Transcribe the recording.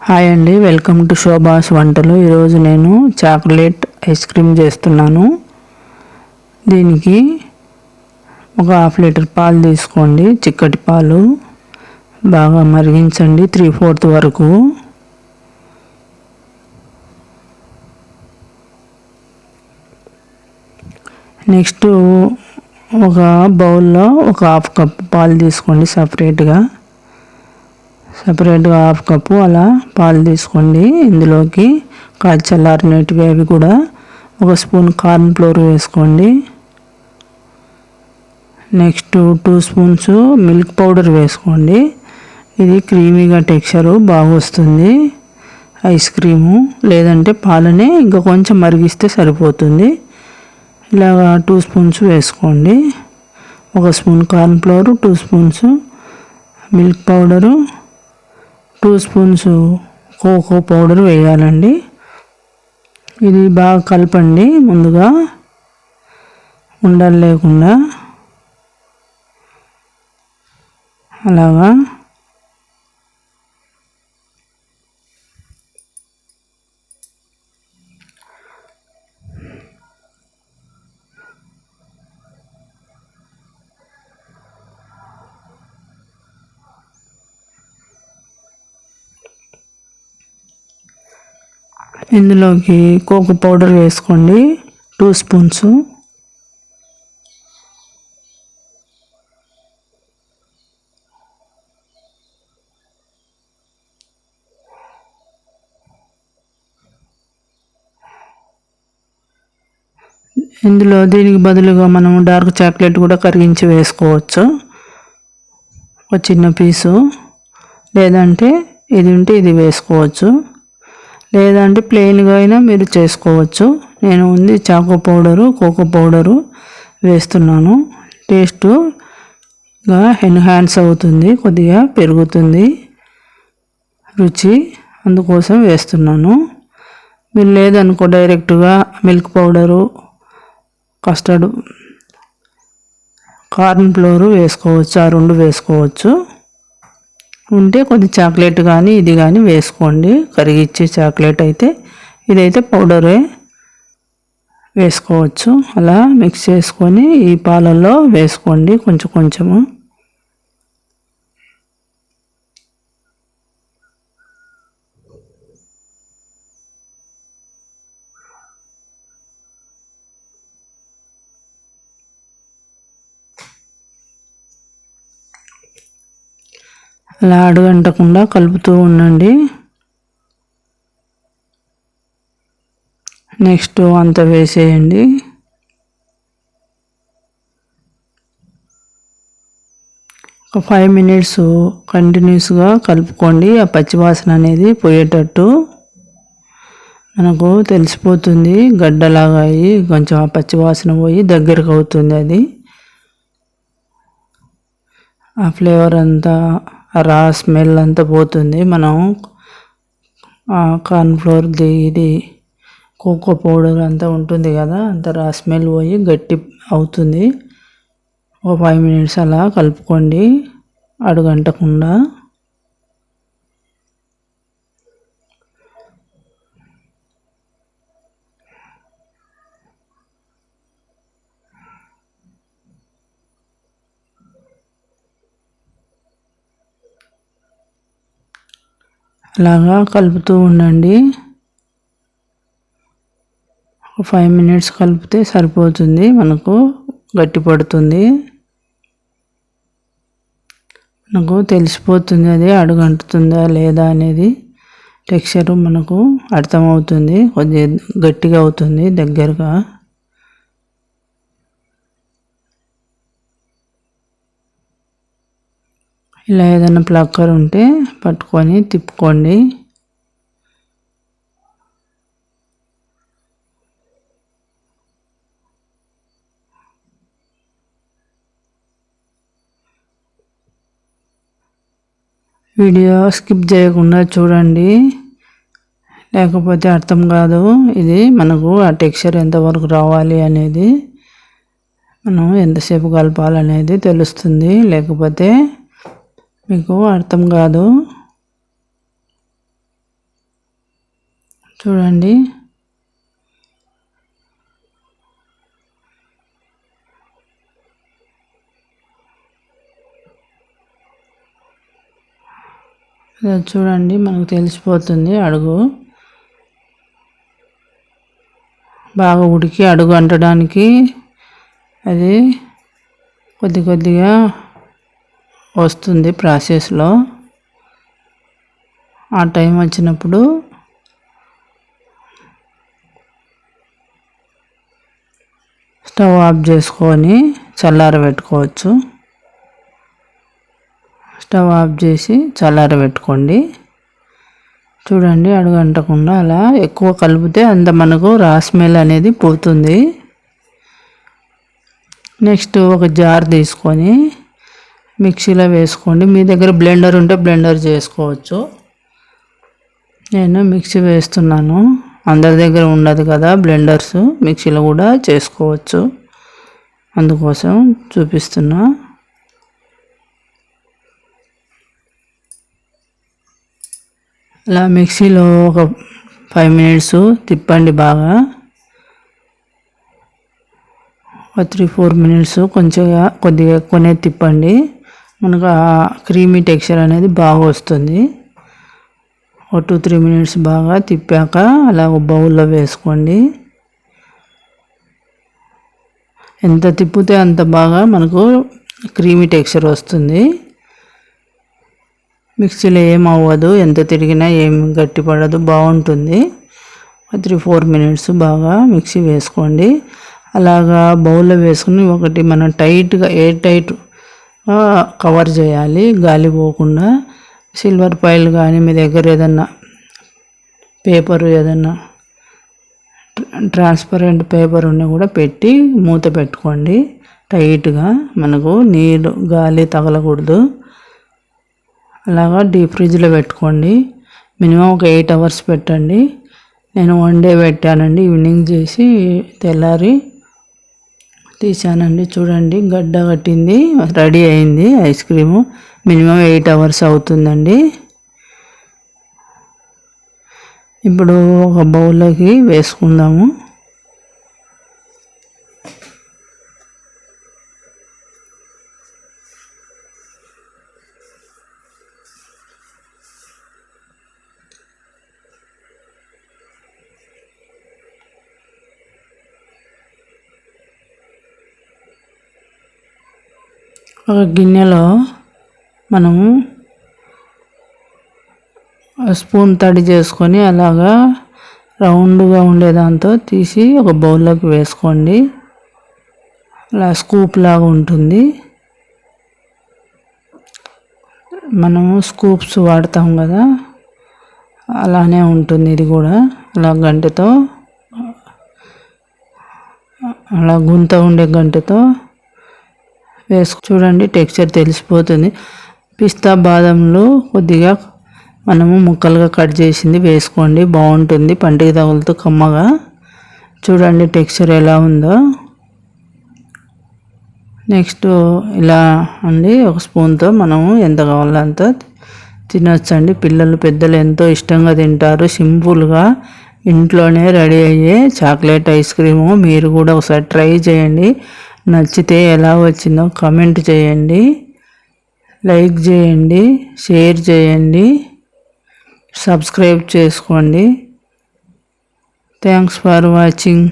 Hi అండి, welcome to శోభాస్ వంటలు. ఈరోజు నేను చాక్లెట్ ఐస్ క్రీమ్ చేస్తున్నాను. దీనికి ఒక హాఫ్ లీటర్ పాలు తీసుకోండి. చిక్కటి పాలు బాగా మరిగించండి 3/4 వరకు. నెక్స్ట్ ఒక బౌల్లో ఒక హాఫ్ కప్ పాలు తీసుకోండి. సపరేట్గా హాఫ్ కప్పు అలా పాలు తీసుకోండి. ఇందులోకి చల్లారినటివి అవి కూడా ఒక స్పూన్ కార్న్ ఫ్లోర్ వేసుకోండి. నెక్స్ట్ 2 స్పూన్స్ మిల్క్ పౌడర్ వేసుకోండి. ఇది క్రీమీగా టెక్స్చరు బాగా వస్తుంది ఐస్ క్రీము. లేదంటే పాలనే ఇంకా కొంచెం మరిగిస్తే సరిపోతుంది. ఇలాగా 2 స్పూన్స్ వేసుకోండి. ఒక spoon corn flour, 2 spoons milk powder, 2 spoons cocoa powder వేయాలండి. ఇది బాగా కలపండి ముందుగా, ఉండలు లేకుండా. అలాగా ఇందులోకి కోకో పౌడర్ వేసుకోండి 2 స్పూన్స్. ఇందులో దీనికి బదులుగా మనం డార్క్ చాక్లెట్ కూడా కరిగించి వేసుకోవచ్చు, ఒక చిన్న పీసు. లేదంటే ఇది ఉంటే ఇది వేసుకోవచ్చు, లేదంటే ప్లెయిన్గా అయినా మీరు చేసుకోవచ్చు. నేను ఉంది చాకో పౌడరు, కోకో పౌడరు వేస్తున్నాను. టేస్ట్గా ఎన్హాన్స్ అవుతుంది, కొద్దిగా పెరుగుతుంది రుచి, అందుకోసం వేస్తున్నాను. మీరు లేదనుకో డైరెక్ట్గా milk powder, custard, corn flour వేసుకోవచ్చు. ఆ 2 వేసుకోవచ్చు. ఉంటే కొద్ది చాక్లెట్ కానీ ఇది కానీ వేసుకోండి. కరిగిచ్చే చాక్లెట్ అయితే, ఇదైతే పౌడరే వేసుకోవచ్చు. అలా మిక్స్ చేసుకొని ఈ పాలల్లో వేసుకోండి కొంచెం కొంచెము. అలా అడుగంటకుండా కలుపుతూ ఉండండి. నెక్స్ట్ అంతా వేసేయండి. ఒక 5 మినిట్స్ కంటిన్యూస్గా కలుపుకోండి. ఆ పచ్చివాసన అనేది పోయేటట్టు మనకు తెలిసిపోతుంది. గడ్డలాగా అయ్యి కొంచెం ఆ పచ్చివాసన పోయి దగ్గరకు అవుతుంది. అది ఆ ఫ్లేవర్ అంతా, రా స్మెల్ అంతా పోతుంది. మనం కార్న్ ఫ్లోర్ది ఇది కోకో పౌడర్ అంతా ఉంటుంది కదా, అంత రా స్మెల్ పోయి గట్టి అవుతుంది. ఒక 5 మినిట్స్ అలా కలుపుకోండి అడుగంటకుండా. అలాగా కలుపుతూ ఉండండి. 5 మినిట్స్ కలిపితే సరిపోతుంది, మనకు గట్టి పడుతుంది. మనకు తెలిసిపోతుంది అది అడుగంటుతుందా లేదా అనేది. టెక్స్చర్ మనకు అర్థమవుతుంది, కొద్దిగా గట్టిగా అవుతుంది దగ్గరగా. ఇలా ఏదైనా ప్లక్కర్ ఉంటే పట్టుకొని తిప్పుకోండి. వీడియో స్కిప్ చేయకుండా చూడండి, లేకపోతే అర్థం కాదు. ఇది మనకు ఆ టెక్స్చర్ ఎంతవరకు రావాలి అనేది, మనం ఎంతసేపు కలపాలనేది తెలుస్తుంది. లేకపోతే మీకు అర్థం కాదు. చూడండి. చూడండి, మనకు తెలిసిపోతుంది అడుగు బాగా ఉడికి అడుగు అంటడానికి అది కొద్దిగా వస్తుంది ప్రాసెస్లో. ఆ టైం వచ్చినప్పుడు స్టవ్ ఆఫ్ చేసుకొని చల్లారబెట్టుకోవచ్చు. స్టవ్ ఆఫ్ చేసి చల్లారబెట్టుకోండి. చూడండి, అడుగు అంటకుండా అలా ఎక్కువ కలిపితే అంత మనకు రా స్మెల్ అనేది పోతుంది. నెక్స్ట్ ఒక జార్ తీసుకొని మిక్సీలో వేసుకోండి. మీ దగ్గర బ్లెండర్ ఉంటే బ్లెండర్ చేసుకోవచ్చు. నేను మిక్సీ వేస్తున్నాను. అందరి దగ్గర ఉండదు కదా బ్లెండర్స్, మిక్సీలో కూడా చేసుకోవచ్చు. అందుకోసం చూపిస్తున్నా. అలా మిక్సీలో ఒక 5 మినిట్స్ తిప్పండి బాగా. ఒక 3-4 మినిట్స్ కొద్దిగా ఎక్కువనే తిప్పండి. మనకు ఆ క్రీమీ టెక్స్చర్ అనేది బాగా వస్తుంది. ఒక 2-3 మినిట్స్ బాగా తిప్పాక అలా ఒక బౌల్లో వేసుకోండి. ఎంత తిప్పితే అంత బాగా మనకు క్రీమీ టెక్స్చర్ వస్తుంది. మిక్సీలో ఏం అవ్వదు, ఎంత తిరిగినా ఏం గట్టిపడదు, బాగుంటుంది. 3-4 మినిట్స్ బాగా మిక్సీ వేసుకోండి. అలాగా బౌల్లో వేసుకుని ఒకటి మనం టైట్గా ఎయిర్ టైట్ కవర్ చేయాలి, గాలి పోకుండా. సిల్వర్ ఫాయిల్ కానీ మీ దగ్గర ఏదన్నా పేపర్, ఏదన్నా ట్రాన్స్పరెంట్ పేపర్ ఉన్నా కూడా పెట్టి మూత పెట్టుకోండి టైట్గా. మనకు నీరు గాలి తగలకూడదు. అలాగా డీప్ ఫ్రిడ్జ్లో పెట్టుకోండి. మినిమం ఒక 8 అవర్స్ పెట్టండి. నేను 1 డే పెట్టానండి. ఈవినింగ్ చేసి తెల్లారి తీసానండి. చూడండి, గడ్డ కట్టింది, రెడీ అయింది ఐస్ క్రీము. మినిమం 8 అవర్స్ అవుతుందండి. ఇప్పుడు ఒక బౌల్లోకి వేసుకుందాము. ఒక గిన్నెలో మనము స్పూన్ తడి చేసుకొని అలాగా రౌండ్గా ఉండేదాంతో తీసి ఒక బౌల్లోకి వేసుకోండి. అలా స్కూప్ లాగా ఉంటుంది. మనము స్కూప్స్ వాడతాం కదా, అలానే ఉంటుంది ఇది కూడా. అలా గంటెతో, అలా గుంత ఉండే గంటెతో చూడండి, టెక్స్చర్ తెలిసిపోతుంది. పిస్తా బాదంలు కొద్దిగా మనము ముక్కలుగా కట్ చేసింది వేసుకోండి, బాగుంటుంది. పంటికి తగులుతూ కమ్మగా. చూడండి టెక్స్చర్ ఎలా ఉందో. నెక్స్ట్ ఇలా అండి, ఒక స్పూన్తో మనము ఎంత కావాలో అంత తినొచ్చండి. పిల్లలు పెద్దలు ఎంతో ఇష్టంగా తింటారు. సింపుల్గా ఇంట్లోనే రెడీ అయ్యే చాక్లెట్ ఐస్ క్రీము. మీరు కూడా ఒకసారి ట్రై చేయండి. నచ్చితే ఎలా వచ్చిందో కామెంట్ చేయండి, లైక్ చేయండి, షేర్ చేయండి, సబ్స్క్రైబ్ చేసుకోండి. Thanks for watching.